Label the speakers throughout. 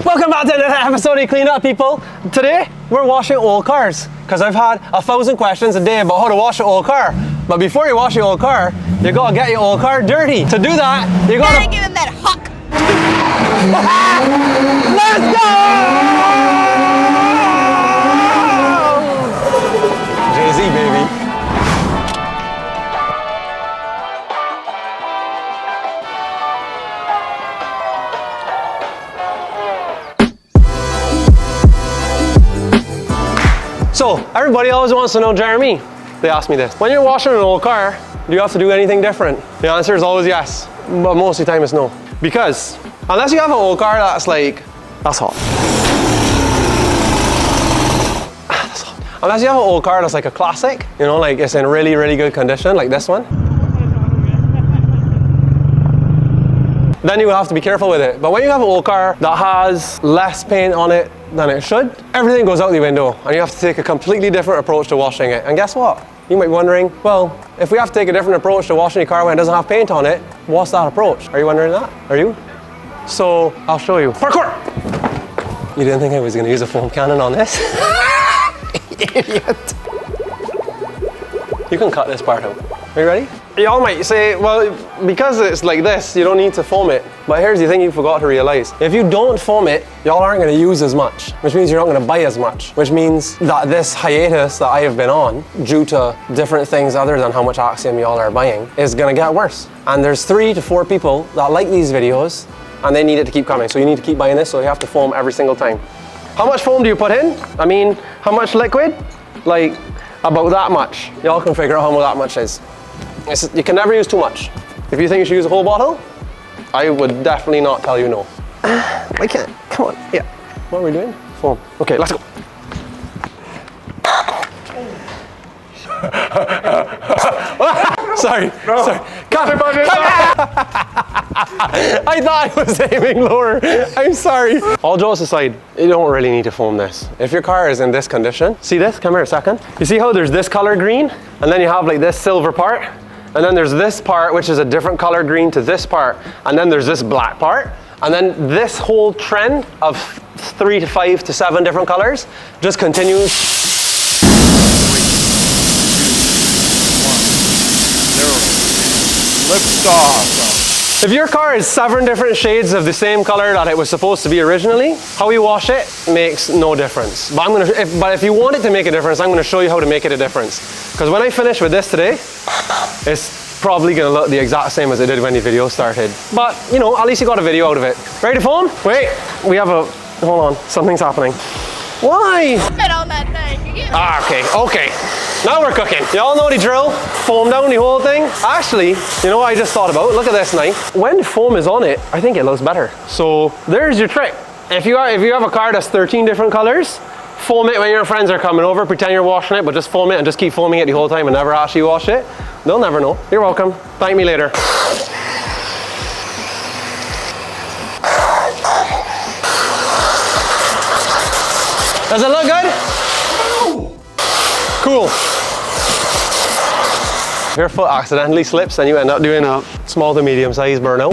Speaker 1: Welcome back to another episode of Clean Up, people. Today, we're washing old cars because I've had 1,000 questions a day about how to wash an old car. But before you wash your old car, you gotta get your old car dirty. To do that, you gotta
Speaker 2: give him that huck.
Speaker 1: Let's go! Jay-Z, baby. So, everybody always wants to know, Jeremy, they ask me this. When you're washing an old car, do you have to do anything different? The answer is always yes, but most of the time it's no. Because, unless you have an old car that's hot. That's hot. Unless you have an old car that's like a classic, you know, like it's in really, really good condition, like this one. Then you have to be careful with it. But when you have an old car that has less paint on it than it should, everything goes out the window and you have to take a completely different approach to washing it. And guess what? You might be wondering, well, if we have to take a different approach to washing a car when it doesn't have paint on it, what's that approach? Are you wondering that? Are you? So, I'll show you. Parkour! You didn't think I was gonna use a foam cannon on this? Idiot. You can cut this part out. Are you ready? Y'all might say, well, because it's like this, you don't need to foam it. But here's the thing you forgot to realize. If you don't foam it, y'all aren't gonna use as much, which means you're not gonna buy as much, which means that this hiatus that I have been on, due to different things other than how much Axiom y'all are buying, is gonna get worse. And there's 3 to 4 people that like these videos, and they need it to keep coming. So you need to keep buying this, so you have to foam every single time. How much foam do you put in? I mean, how much liquid? Like, about that much. Y'all can figure out how much that much is. You can never use too much. If you think you should use a whole bottle, I would definitely not tell you no. I can't, come on, yeah. What are we doing? Foam. Okay, let's go. Sorry, no. Sorry. Come. I thought I was aiming lower. I'm sorry. All jokes aside, you don't really need to foam this. If your car is in this condition, see this? Come here a second. You see how there's this color green? And then you have like this silver part? And then there's this part, which is a different color green to this part. And then there's this black part. And then this whole trend of 3 to 5 to 7 different colors just continues.
Speaker 3: Lift off.
Speaker 1: If your car is 7 different shades of the same color that it was supposed to be originally, how you wash it makes no difference. But if you want it to make a difference, I'm gonna show you how to make it a difference. Because when I finish with this today, it's probably gonna look the exact same as it did when the video started. But, you know, at least you got a video out of it. Ready to foam? Wait, we have a, hold on, something's happening. Why?
Speaker 2: Spit on that thing.
Speaker 1: Ah, okay. Now we're cooking. Y'all know the drill. Foam down the whole thing. Actually, you know what I just thought about? Look at this knife. When the foam is on it, I think it looks better. So there's your trick. If you have a car that's 13 different colors, foam it when your friends are coming over. Pretend you're washing it, but just foam it and just keep foaming it the whole time and never actually wash it. They'll never know. You're welcome. Thank me later. Does it look good? Cool. If your foot accidentally slips, then you end up doing a small to medium size burnout.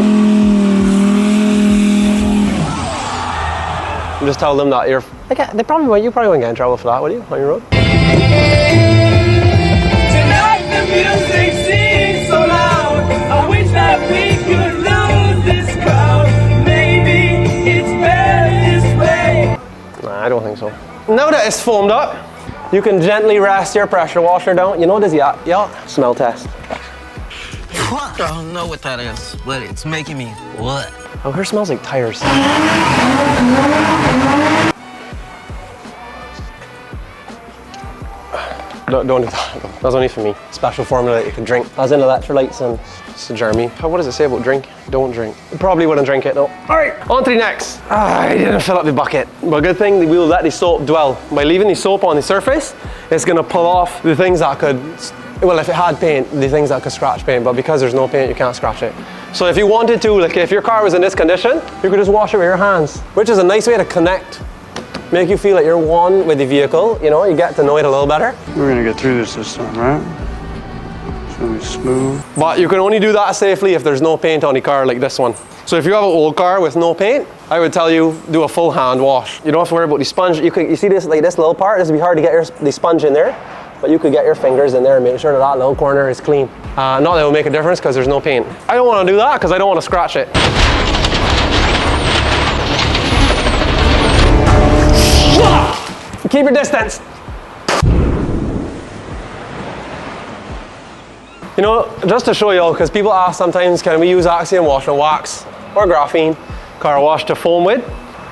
Speaker 1: And just tell them that you're, you probably wouldn't get in trouble for that, would you, on your road?
Speaker 4: Tonight the music seems so loud. I wish that we could lose this crowd. Maybe it's better this way.
Speaker 1: Nah, I don't think so. Now that it's foamed up, you can gently rest your pressure washer down. You know this, yeah? Smell test.
Speaker 5: I don't know what that is, but it's making me what?
Speaker 1: Oh, her smells like tires. Don't do that. That's only for me. Special formula that you can drink. As in electrolytes and so Jeremy. What does it say about drink? Don't drink. You probably wouldn't drink it, no. All right, on to the next. I didn't fill up the bucket. But good thing we'll let the soap dwell. By leaving the soap on the surface, it's gonna pull off the things that could, well, if it had paint, the things that could scratch paint, but because there's no paint, you can't scratch it. So if you wanted to, like if your car was in this condition, you could just wash it with your hands, which is a nice way to connect. Make you feel like you're one with the vehicle, you know, you get to know it a little better.
Speaker 3: We're gonna get through this time, right? It's gonna be smooth.
Speaker 1: But you can only do that safely if there's no paint on the car like this one. So if you have an old car with no paint, I would tell you do a full hand wash. You don't have to worry about the sponge. You see this, like this little part, this would be hard to get the sponge in there, but you could get your fingers in there and make sure that little corner is clean. Not that it will make a difference because there's no paint. I don't want to do that because I don't want to scratch it. Keep your distance. You know, just to show y'all, because people ask sometimes, can we use Axiom wash and wax or graphene car wash to foam with?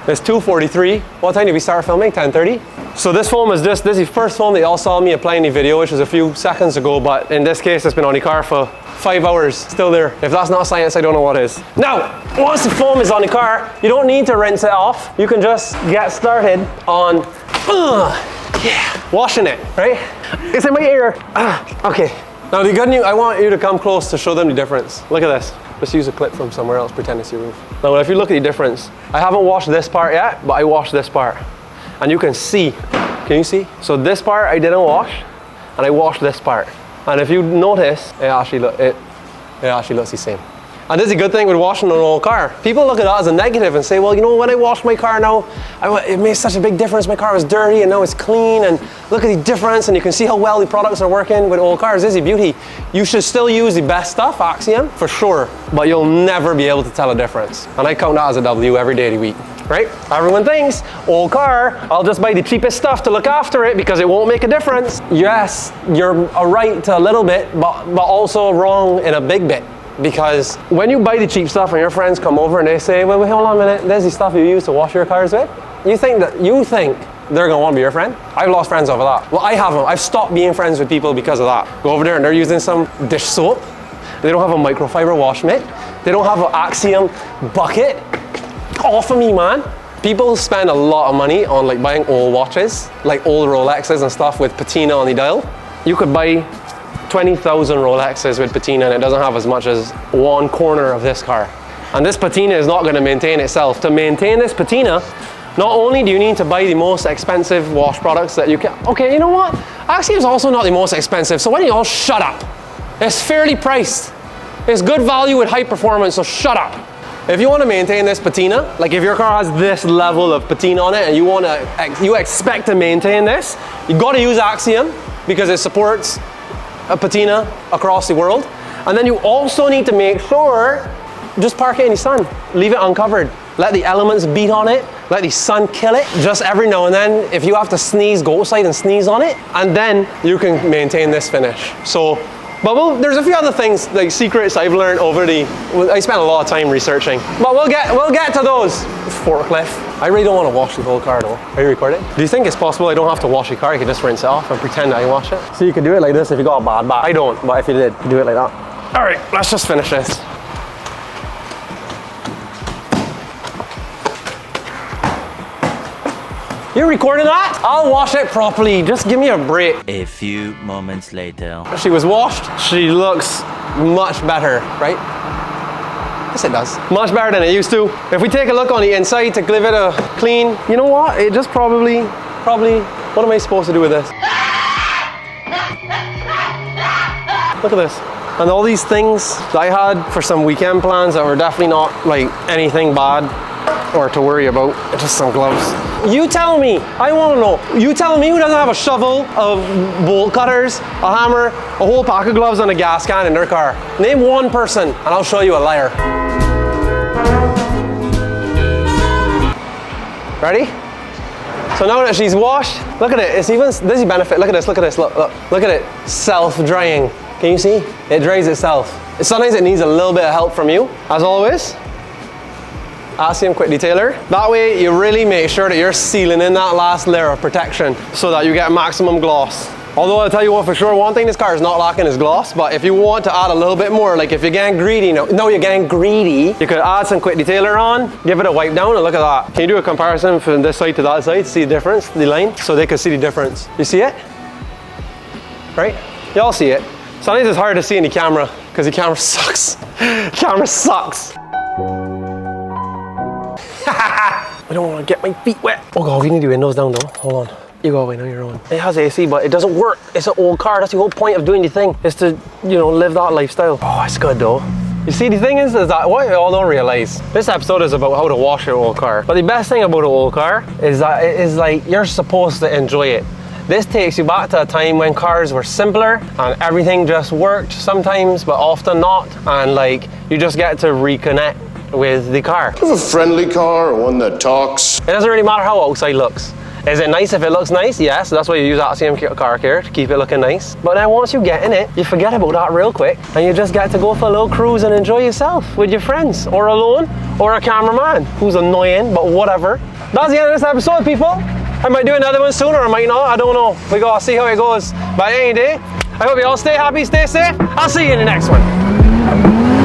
Speaker 1: It's 2:43. What time did we start filming? 10:30. So this foam is this is the first foam that y'all saw me applying the video, which was a few seconds ago, but in this case, it's been on the car for 5 hours, still there. If that's not science, I don't know what is. Now, once the foam is on the car, you don't need to rinse it off. You can just get started on, washing it, right? It's in my ear. Okay. Now the good news, I want you to come close to show them the difference. Look at this. Let's use a clip from somewhere else, pretend it's your roof. Now if you look at the difference, I haven't washed this part yet, but I washed this part. And you can see, can you see? So this part I didn't wash, and I washed this part. And if you notice, it actually looks the same. And this is a good thing with washing an old car. People look at that as a negative and say, well, you know, when I wash my car now, it made such a big difference. My car was dirty and now it's clean, and look at the difference, and you can see how well the products are working with old cars. This is the beauty. You should still use the best stuff, Axiom, for sure, but you'll never be able to tell a difference. And I count that as a W every day of the week, right? Everyone thinks, old car, I'll just buy the cheapest stuff to look after it because it won't make a difference. Yes, you're right to a little bit, but also wrong in a big bit. Because when you buy the cheap stuff and your friends come over and they say, well, wait, hold on a minute, there's the stuff you use to wash your cars with, you think they're gonna want to be your friend? I've lost friends over that. Well, I haven't. I've stopped being friends with people because of that. Go over there and they're using some dish soap. They don't have a microfiber wash mitt. They don't have an Axiom bucket. Off of me, man. People spend a lot of money on like buying old watches, like old Rolexes and stuff with patina on the dial. You could buy 20,000 Rolexes with patina and it doesn't have as much as one corner of this car. And this patina is not going to maintain itself. To maintain this patina, not only do you need to buy the most expensive wash products that you can. Okay, you know what? Actually, it's also not the most expensive, so why don't you all shut up? It's fairly priced. It's good value with high performance, so shut up. If you want to maintain this patina, like if your car has this level of patina on it and you expect to maintain this, you got to use Axiom because it supports a patina across the world. And then you also need to make sure, just park it in the sun. Leave it uncovered. Let the elements beat on it. Let the sun kill it. Just every now and then, if you have to sneeze, go outside and sneeze on it. And then you can maintain this finish. So, but there's a few other things, like secrets I've learned I spent a lot of time researching. But we'll get to those. Forklift. I really don't want to wash the whole car though. Are you recording? Do you think it's possible I don't have to wash the car? I could just rinse it off and pretend that I wash it? So you could do it like this if you got a bad back. I don't, but if you did, do it like that. All right, let's just finish this. You're recording that? I'll wash it properly. Just give me a break.
Speaker 2: A few moments later.
Speaker 1: She was washed. She looks much better, right? Yes, it does. Much better than it used to. If we take a look on the inside to give it a clean, you know what? It just probably, what am I supposed to do with this? Look at this. And all these things that I had for some weekend plans that were definitely not like anything bad or to worry about. Just some gloves. You tell me, I want to know. You tell me who doesn't have a shovel, of bolt cutters, a hammer, a whole pack of gloves and a gas can in their car. Name one person and I'll show you a liar. Ready? So now that she's washed, look at it. It's even, this is the benefit. Look at this, look at this, look at it. Self-drying. Can you see? It dries itself. Sometimes it needs a little bit of help from you. As always, Axiom Quick Detailer. That way you really make sure that you're sealing in that last layer of protection so that you get maximum gloss. Although I'll tell you what for sure, one thing this car is not lacking is gloss, but if you want to add a little bit more, like if you're getting greedy, you're getting greedy, you could add some Quick Detailer on, give it a wipe down, and look at that. Can you do a comparison from this side to that side, see the difference, the line, so they can see the difference. You see it? Right? Y'all see it. Sometimes it's hard to see in the camera, because the camera sucks. Camera sucks. I don't want to get my feet wet. Oh God, we need the windows down though. Hold on. You go away on your own. It has AC, but it doesn't work. It's an old car. That's the whole point of doing the thing, is to, live that lifestyle. Oh, it's good though. You see, the thing is that what you all don't realize, this episode is about how to wash your old car. But the best thing about an old car is that it is like you're supposed to enjoy it. This takes you back to a time when cars were simpler and everything just worked sometimes, but often not. And like, you just get to reconnect with the car.
Speaker 6: Have a friendly car or one that talks.
Speaker 1: It doesn't really matter how outside looks. Is it nice if it looks nice? Yes, that's why you use Axiom Car Care, to keep it looking nice. But then once you get in it, you forget about that real quick and you just get to go for a little cruise and enjoy yourself with your friends, or alone, or a cameraman who's annoying, but whatever. That's the end of this episode, people. I might do another one soon, or I might not, I don't know. We gotta see how it goes. But any day, I hope you all stay happy, stay safe. I'll see you in the next one.